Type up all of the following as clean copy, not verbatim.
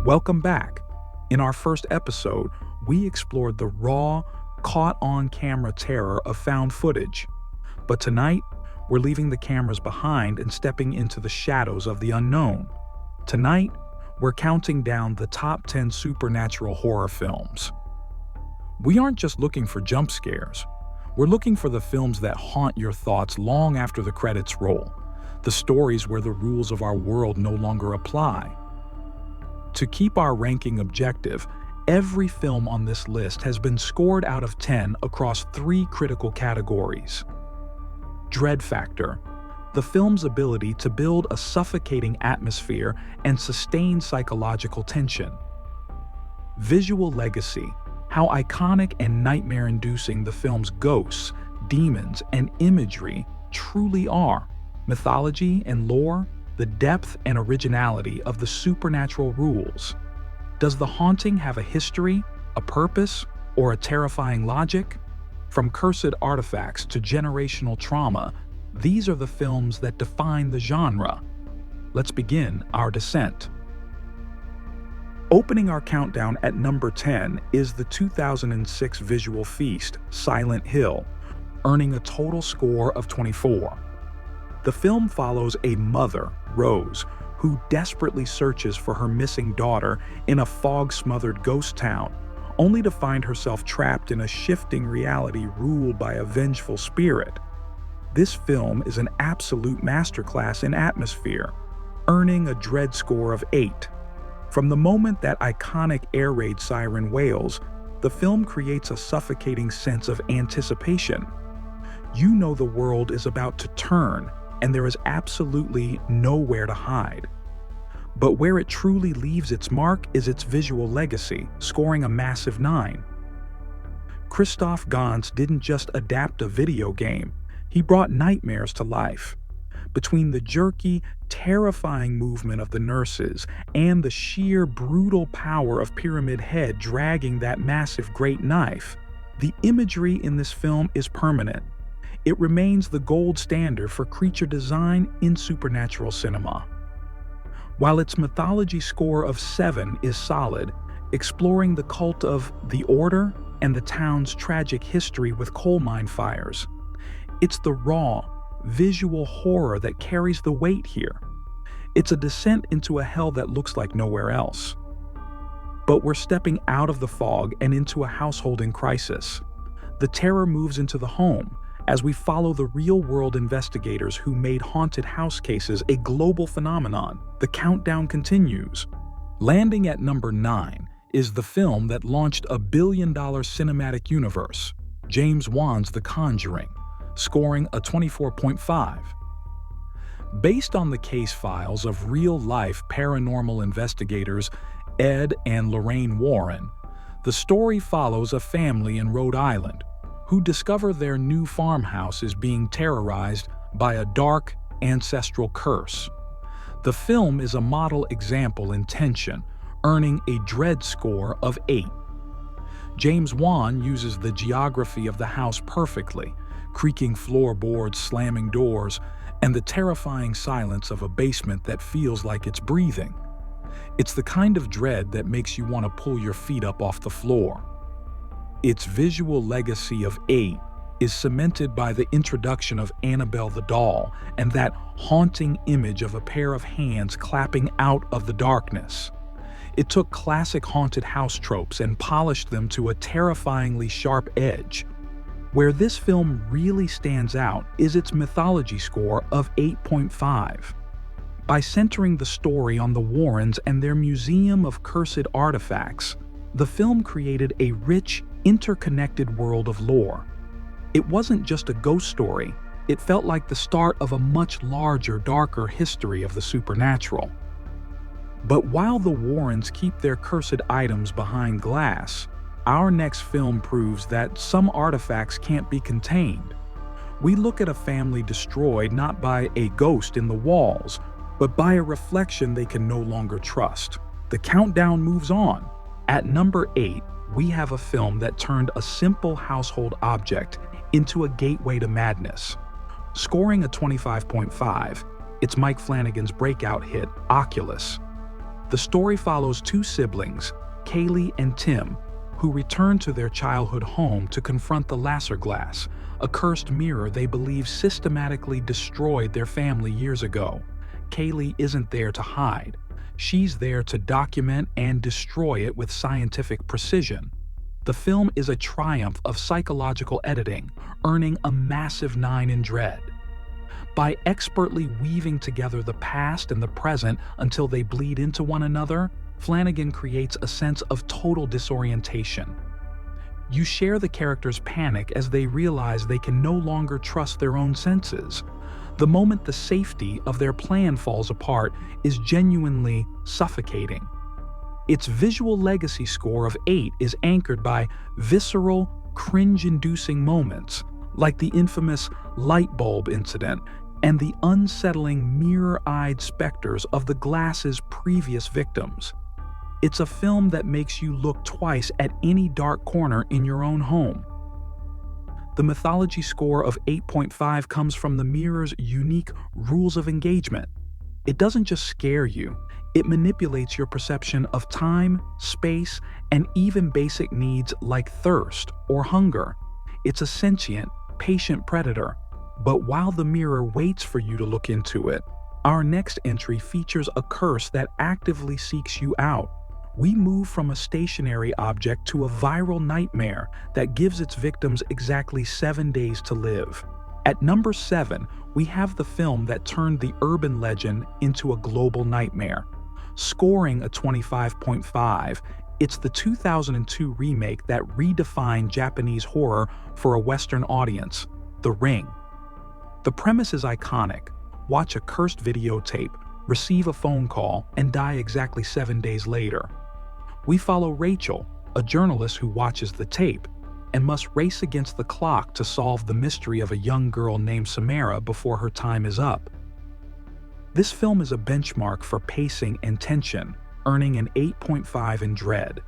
Welcome back. In our first episode, we explored the raw, caught on camera terror of found footage. But tonight, we're leaving the cameras behind and stepping into the shadows of the unknown. Tonight, we're counting down the top 10 supernatural horror films. We aren't just looking for jump scares. We're looking for the films that haunt your thoughts long after the credits roll, the stories where the rules of our world no longer apply. To keep our ranking objective, every film on this list has been scored out of 10 across 3 critical categories. Dread factor, the film's ability to build a suffocating atmosphere and sustain psychological tension. Visual legacy, how iconic and nightmare-inducing the film's ghosts, demons, and imagery truly are. Mythology and lore, the depth and originality of the supernatural rules. Does the haunting have a history, a purpose, or a terrifying logic? From cursed artifacts to generational trauma, these are the films that define the genre. Let's begin our descent. Opening our countdown at number 10 is the 2006 visual feast, Silent Hill, earning a total score of 24. The film follows a mother, Rose, who desperately searches for her missing daughter in a fog-smothered ghost town, only to find herself trapped in a shifting reality ruled by a vengeful spirit. This film is an absolute masterclass in atmosphere, earning a dread score of 8. From the moment that iconic air raid siren wails, the film creates a suffocating sense of anticipation. You know the world is about to turn, and there is absolutely nowhere to hide. But where it truly leaves its mark is its visual legacy, scoring a massive 9. Christoph Gans didn't just adapt a video game, he brought nightmares to life. Between the jerky, terrifying movement of the nurses and the sheer, brutal power of Pyramid Head dragging that massive great knife, the imagery in this film is permanent. It remains the gold standard for creature design in supernatural cinema. While its mythology score of 7 is solid, exploring the cult of the Order and the town's tragic history with coal mine fires, it's the raw, visual horror that carries the weight here. It's a descent into a hell that looks like nowhere else. But we're stepping out of the fog and into a household in crisis. The terror moves into the home, as we follow the real-world investigators who made haunted house cases a global phenomenon. The countdown continues. Landing at number 9 is the film that launched a billion-dollar cinematic universe, James Wan's The Conjuring, scoring a 24.5. Based on the case files of real-life paranormal investigators Ed and Lorraine Warren, the story follows a family in Rhode Island who discover their new farmhouse is being terrorized by a dark, ancestral curse. The film is a model example in tension, earning a dread score of 8. James Wan uses the geography of the house perfectly, creaking floorboards, slamming doors, and the terrifying silence of a basement that feels like it's breathing. It's the kind of dread that makes you want to pull your feet up off the floor. Its visual legacy of 8 is cemented by the introduction of Annabelle the doll and that haunting image of a pair of hands clapping out of the darkness. It took classic haunted house tropes and polished them to a terrifyingly sharp edge. Where this film really stands out is its mythology score of 8.5. By centering the story on the Warrens and their museum of cursed artifacts, the film created a rich, interconnected world of lore. It wasn't just a ghost story, it felt like the start of a much larger, darker history of the supernatural. But while the Warrens keep their cursed items behind glass, our next film proves that some artifacts can't be contained. We look at a family destroyed not by a ghost in the walls, but by a reflection they can no longer trust. The countdown moves on. At number 8, we have a film that turned a simple household object into a gateway to madness. Scoring a 25.5, it's Mike Flanagan's breakout hit, Oculus. The story follows two siblings, Kaylee and Tim, who return to their childhood home to confront the Lasser Glass, a cursed mirror they believe systematically destroyed their family years ago. Kaylee isn't there to hide. She's there to document and destroy it with scientific precision. The film is a triumph of psychological editing, earning a massive 9 in Dread. By expertly weaving together the past and the present until they bleed into one another, Flanagan creates a sense of total disorientation. You share the characters' panic as they realize they can no longer trust their own senses. The moment the safety of their plan falls apart is genuinely suffocating. Its visual legacy score of 8 is anchored by visceral, cringe-inducing moments, like the infamous light bulb incident and the unsettling mirror-eyed specters of the glass's previous victims. It's a film that makes you look twice at any dark corner in your own home. The mythology score of 8.5 comes from the mirror's unique rules of engagement. It doesn't just scare you, it manipulates your perception of time, space, and even basic needs like thirst or hunger. It's a sentient, patient predator. But while the mirror waits for you to look into it, our next entry features a curse that actively seeks you out. We move from a stationary object to a viral nightmare that gives its victims exactly 7 days to live. At number 7, we have the film that turned the urban legend into a global nightmare. Scoring a 25.5, it's the 2002 remake that redefined Japanese horror for a Western audience, The Ring. The premise is iconic. Watch a cursed videotape, receive a phone call, and die exactly 7 days later. We follow Rachel, a journalist who watches the tape, and must race against the clock to solve the mystery of a young girl named Samara before her time is up. This film is a benchmark for pacing and tension, earning an 8.5 in Dread.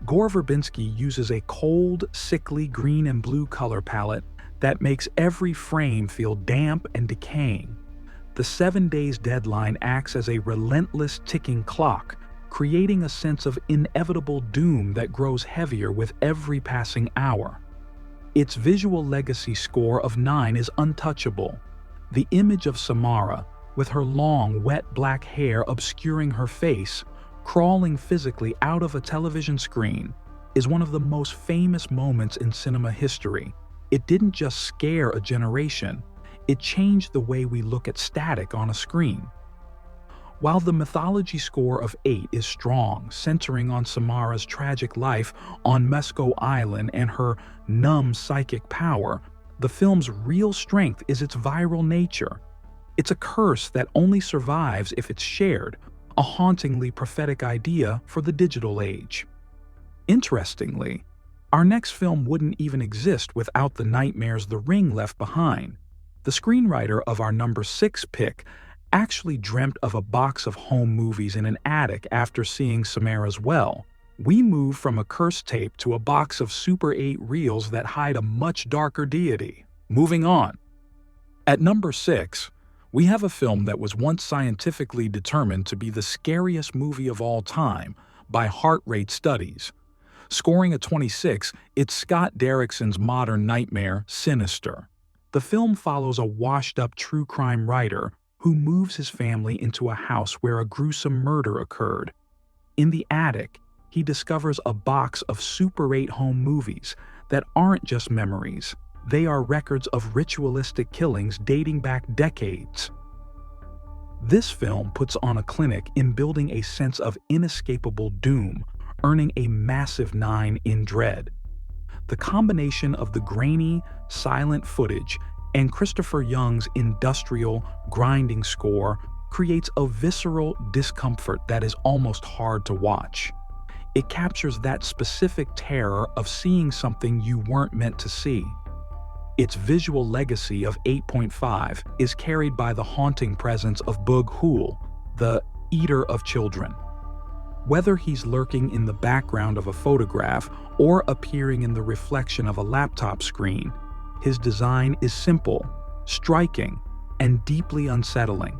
Gore Verbinski uses a cold, sickly green and blue color palette that makes every frame feel damp and decaying. The 7 days deadline acts as a relentless ticking clock, creating a sense of inevitable doom that grows heavier with every passing hour. Its visual legacy score of 9 is untouchable. The image of Samara, with her long, wet black hair obscuring her face, crawling physically out of a television screen, is one of the most famous moments in cinema history. It didn't just scare a generation, it changed the way we look at static on a screen. While the mythology score of 8 is strong, centering on Samara's tragic life on Mesco Island and her numb psychic power, the film's real strength is its viral nature. It's a curse that only survives if it's shared, a hauntingly prophetic idea for the digital age. Interestingly, our next film wouldn't even exist without the nightmares The Ring left behind. The screenwriter of our number 6 pick actually dreamt of a box of home movies in an attic after seeing Samara's Well. We move from a cursed tape to a box of Super 8 reels that hide a much darker deity. Moving on. At number 6, we have a film that was once scientifically determined to be the scariest movie of all time by heart rate studies. Scoring a 26, it's Scott Derrickson's modern nightmare, Sinister. The film follows a washed-up true crime writer who moves his family into a house where a gruesome murder occurred. In the attic, he discovers a box of Super 8 home movies that aren't just memories. They are records of ritualistic killings dating back decades. This film puts on a clinic in building a sense of inescapable doom, earning a massive 9 in Dread. The combination of the grainy, silent footage and Christopher Young's industrial, grinding score creates a visceral discomfort that is almost hard to watch. It captures that specific terror of seeing something you weren't meant to see. Its visual legacy of 8.5 is carried by the haunting presence of Bug Hool, the eater of children. Whether he's lurking in the background of a photograph or appearing in the reflection of a laptop screen, his design is simple, striking, and deeply unsettling.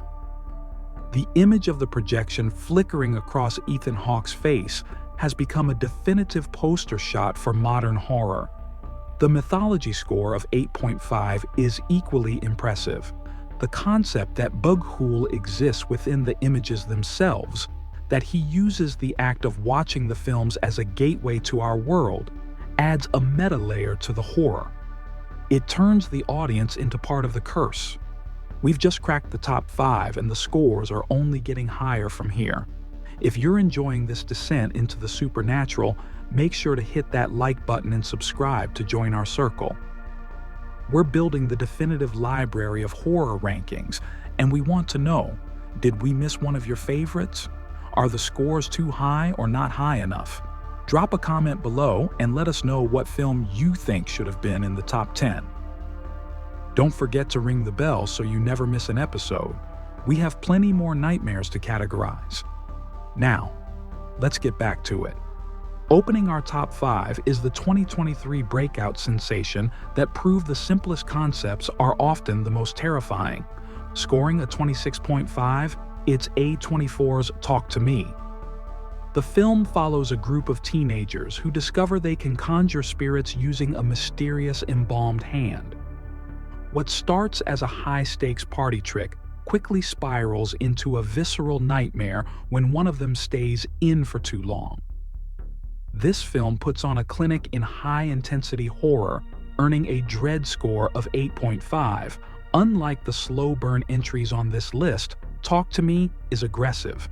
The image of the projection flickering across Ethan Hawke's face has become a definitive poster shot for modern horror. The mythology score of 8.5 is equally impressive. The concept that Bughul exists within the images themselves, that he uses the act of watching the films as a gateway to our world, adds a meta layer to the horror. It turns the audience into part of the curse. We've just cracked the top 5 and the scores are only getting higher from here. If you're enjoying this descent into the supernatural, make sure to hit that like button and subscribe to join our circle. We're building the definitive library of horror rankings, and we want to know, did we miss one of your favorites? Are the scores too high or not high enough? Drop a comment below and let us know what film you think should have been in the top 10. Don't forget to ring the bell so you never miss an episode. We have plenty more nightmares to categorize. Now, let's get back to it. Opening our top 5 is the 2023 breakout sensation that proved the simplest concepts are often the most terrifying. Scoring a 26.5, it's A24's Talk to Me. The film follows a group of teenagers who discover they can conjure spirits using a mysterious embalmed hand. What starts as a high-stakes party trick quickly spirals into a visceral nightmare when one of them stays in for too long. This film puts on a clinic in high-intensity horror, earning a dread score of 8.5. Unlike the slow burn entries on this list, Talk to Me is aggressive.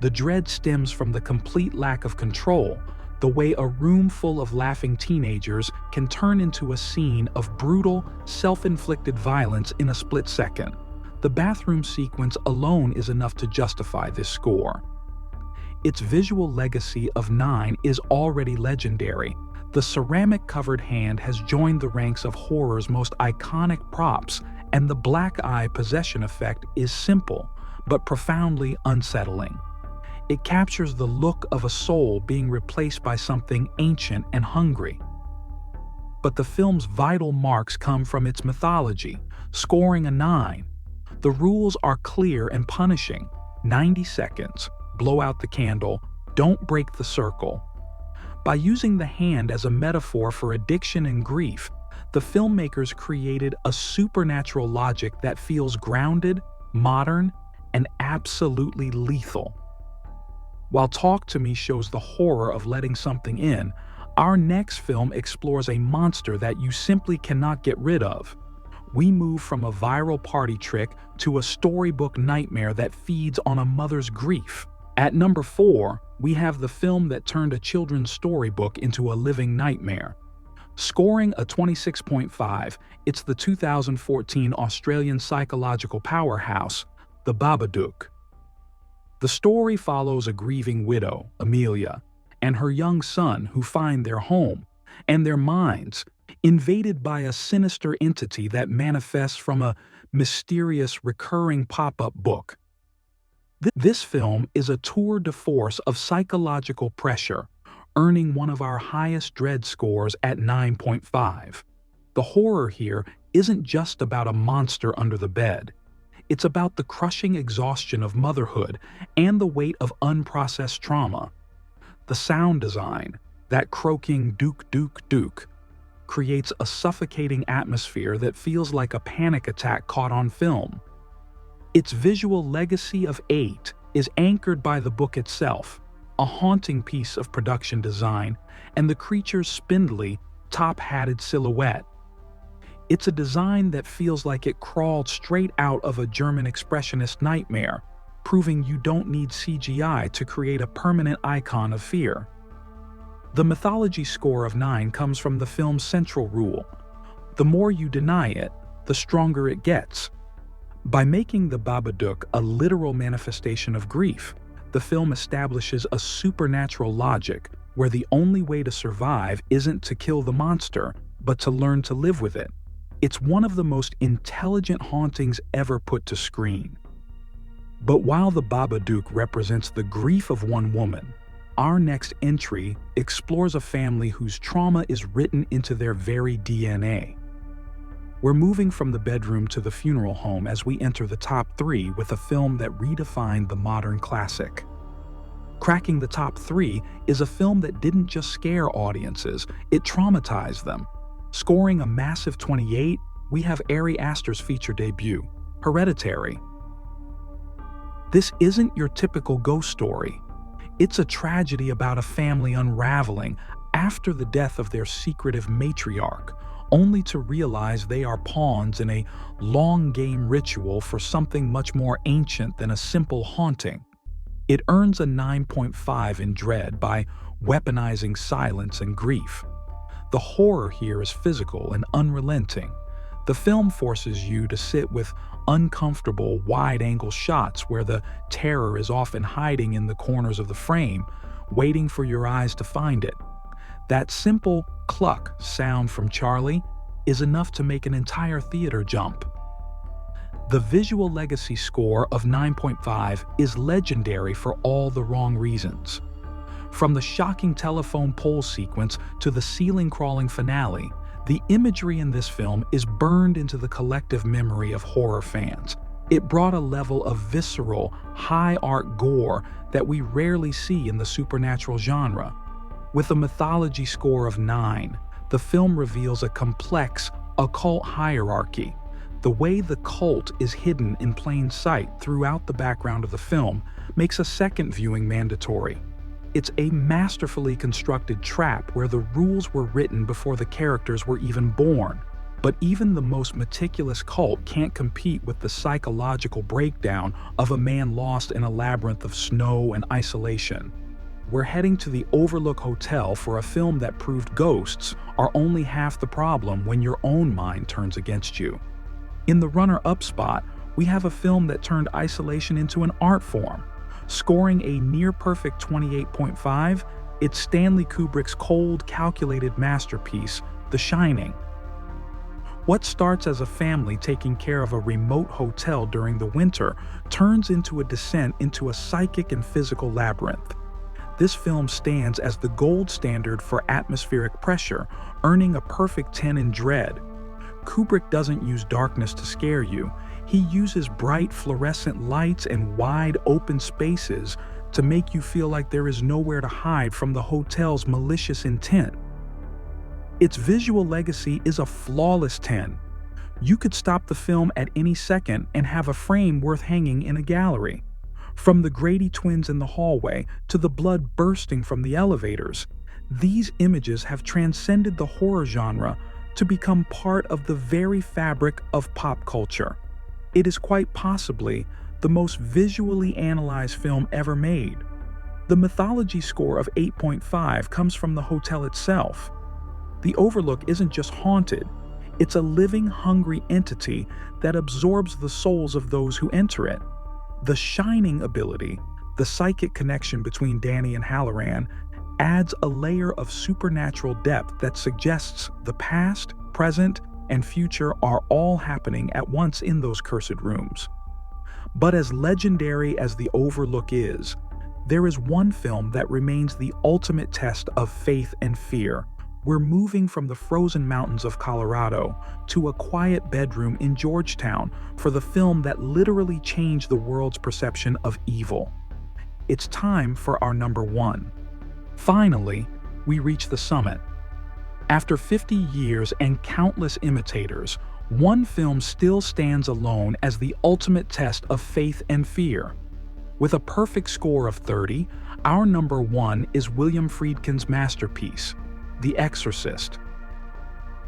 The dread stems from the complete lack of control, the way a room full of laughing teenagers can turn into a scene of brutal, self-inflicted violence in a split second. The bathroom sequence alone is enough to justify this score. Its visual legacy of 9 is already legendary. The ceramic-covered hand has joined the ranks of horror's most iconic props, and the black eye possession effect is simple, but profoundly unsettling. It captures the look of a soul being replaced by something ancient and hungry. But the film's vital marks come from its mythology, scoring a 9. The rules are clear and punishing. 90 seconds, blow out the candle, don't break the circle. By using the hand as a metaphor for addiction and grief, the filmmakers created a supernatural logic that feels grounded, modern, and absolutely lethal. While Talk to Me shows the horror of letting something in, our next film explores a monster that you simply cannot get rid of. We move from a viral party trick to a storybook nightmare that feeds on a mother's grief. At number 4, we have the film that turned a children's storybook into a living nightmare. Scoring a 26.5, it's the 2014 Australian psychological powerhouse, The Babadook. The story follows a grieving widow, Amelia, and her young son who find their home and their minds invaded by a sinister entity that manifests from a mysterious recurring pop-up book. This film is a tour de force of psychological pressure, earning one of our highest dread scores at 9.5. The horror here isn't just about a monster under the bed. It's about the crushing exhaustion of motherhood and the weight of unprocessed trauma. The sound design, that croaking dook dook dook, creates a suffocating atmosphere that feels like a panic attack caught on film. Its visual legacy of 8 is anchored by the book itself, a haunting piece of production design, and the creature's spindly, top-hatted silhouette. It's a design that feels like it crawled straight out of a German expressionist nightmare, proving you don't need CGI to create a permanent icon of fear. The mythology score of 9 comes from the film's central rule: the more you deny it, the stronger it gets. By making the Babadook a literal manifestation of grief, the film establishes a supernatural logic where the only way to survive isn't to kill the monster, but to learn to live with it. It's one of the most intelligent hauntings ever put to screen. But while the Babadook represents the grief of one woman, our next entry explores a family whose trauma is written into their very DNA. We're moving from the bedroom to the funeral home as we enter the top 3 with a film that redefined the modern classic. Cracking the top 3 is a film that didn't just scare audiences, it traumatized them. Scoring a massive 28, we have Ari Aster's feature debut, Hereditary. This isn't your typical ghost story. It's a tragedy about a family unraveling after the death of their secretive matriarch, only to realize they are pawns in a long-game ritual for something much more ancient than a simple haunting. It earns a 9.5 in Dread by weaponizing silence and grief. The horror here is physical and unrelenting. The film forces you to sit with uncomfortable, wide-angle shots where the terror is often hiding in the corners of the frame, waiting for your eyes to find it. That simple cluck sound from Charlie is enough to make an entire theater jump. The visual legacy score of 9.5 is legendary for all the wrong reasons. From the shocking telephone pole sequence to the ceiling-crawling finale, the imagery in this film is burned into the collective memory of horror fans. It brought a level of visceral, high-art gore that we rarely see in the supernatural genre. With a mythology score of 9, the film reveals a complex, occult hierarchy. The way the cult is hidden in plain sight throughout the background of the film makes a second viewing mandatory. It's a masterfully constructed trap where the rules were written before the characters were even born. But even the most meticulous cult can't compete with the psychological breakdown of a man lost in a labyrinth of snow and isolation. We're heading to the Overlook Hotel for a film that proved ghosts are only half the problem when your own mind turns against you. In the runner-up spot, we have a film that turned isolation into an art form. Scoring a near-perfect 28.5, it's Stanley Kubrick's cold, calculated masterpiece, The Shining. What starts as a family taking care of a remote hotel during the winter turns into a descent into a psychic and physical labyrinth. This film stands as the gold standard for atmospheric pressure, earning a perfect 10 in Dread. Kubrick doesn't use darkness to scare you. He uses bright fluorescent lights and wide open spaces to make you feel like there is nowhere to hide from the hotel's malicious intent. Its visual legacy is a flawless 10. You could stop the film at any second and have a frame worth hanging in a gallery. From the Grady twins in the hallway to the blood bursting from the elevators, these images have transcended the horror genre to become part of the very fabric of pop culture. It is quite possibly the most visually analyzed film ever made. The mythology score of 8.5 comes from the hotel itself. The Overlook isn't just haunted, it's a living, hungry entity that absorbs the souls of those who enter it. The Shining ability, the psychic connection between Danny and Halloran, adds a layer of supernatural depth that suggests the past, present, and future are all happening at once in those cursed rooms. But as legendary as The Overlook is, there is one film that remains the ultimate test of faith and fear. We're moving from the frozen mountains of Colorado to a quiet bedroom in Georgetown for the film that literally changed the world's perception of evil. It's time for our number 1. Finally, we reach the summit. After 50 years and countless imitators, one film still stands alone as the ultimate test of faith and fear. With a perfect score of 30, our number 1 is William Friedkin's masterpiece, The Exorcist.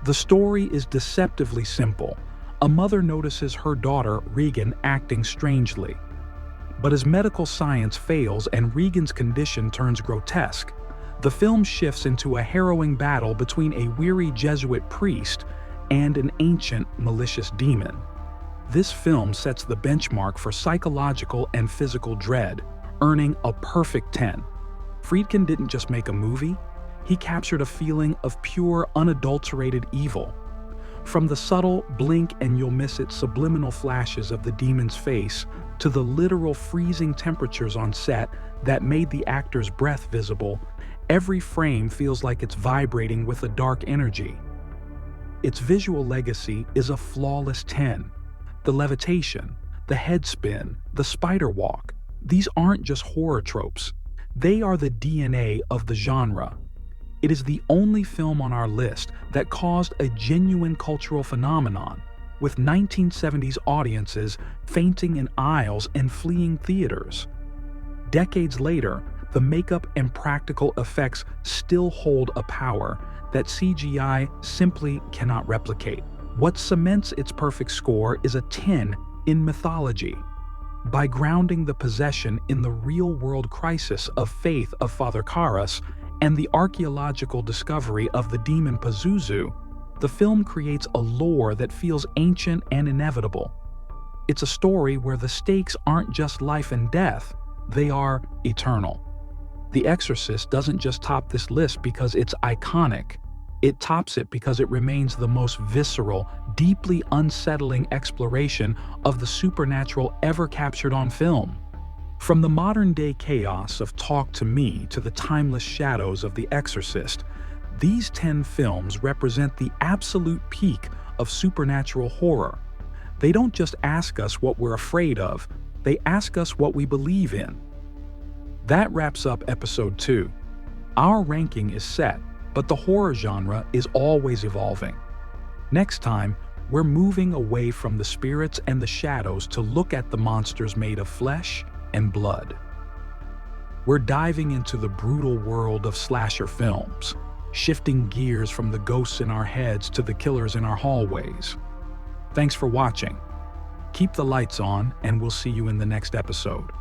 The story is deceptively simple. A mother notices her daughter, Regan, acting strangely. But as medical science fails and Regan's condition turns grotesque, the film shifts into a harrowing battle between a weary Jesuit priest and an ancient, malicious demon. This film sets the benchmark for psychological and physical dread, earning a perfect 10. Friedkin didn't just make a movie, he captured a feeling of pure, unadulterated evil. From the subtle blink and you'll miss it subliminal flashes of the demon's face to the literal freezing temperatures on set that made the actor's breath visible, every frame feels like it's vibrating with a dark energy. Its visual legacy is a flawless 10. The levitation, the head spin, the spider walk, these aren't just horror tropes. They are the DNA of the genre. It is the only film on our list that caused a genuine cultural phenomenon, with 1970s audiences fainting in aisles and fleeing theaters. Decades later, the makeup and practical effects still hold a power that CGI simply cannot replicate. What cements its perfect score is a 10 in mythology. By grounding the possession in the real-world crisis of faith of Father Karras and the archaeological discovery of the demon Pazuzu, the film creates a lore that feels ancient and inevitable. It's a story where the stakes aren't just life and death, they are eternal. The Exorcist doesn't just top this list because it's iconic. It tops it because it remains the most visceral, deeply unsettling exploration of the supernatural ever captured on film. From the modern-day chaos of Talk to Me to the timeless shadows of The Exorcist, these 10 films represent the absolute peak of supernatural horror. They don't just ask us what we're afraid of, they ask us what we believe in. That wraps up episode 2. Our ranking is set, but the horror genre is always evolving. Next time, we're moving away from the spirits and the shadows to look at the monsters made of flesh and blood. We're diving into the brutal world of slasher films, shifting gears from the ghosts in our heads to the killers in our hallways. Thanks for watching. Keep the lights on, and we'll see you in the next episode.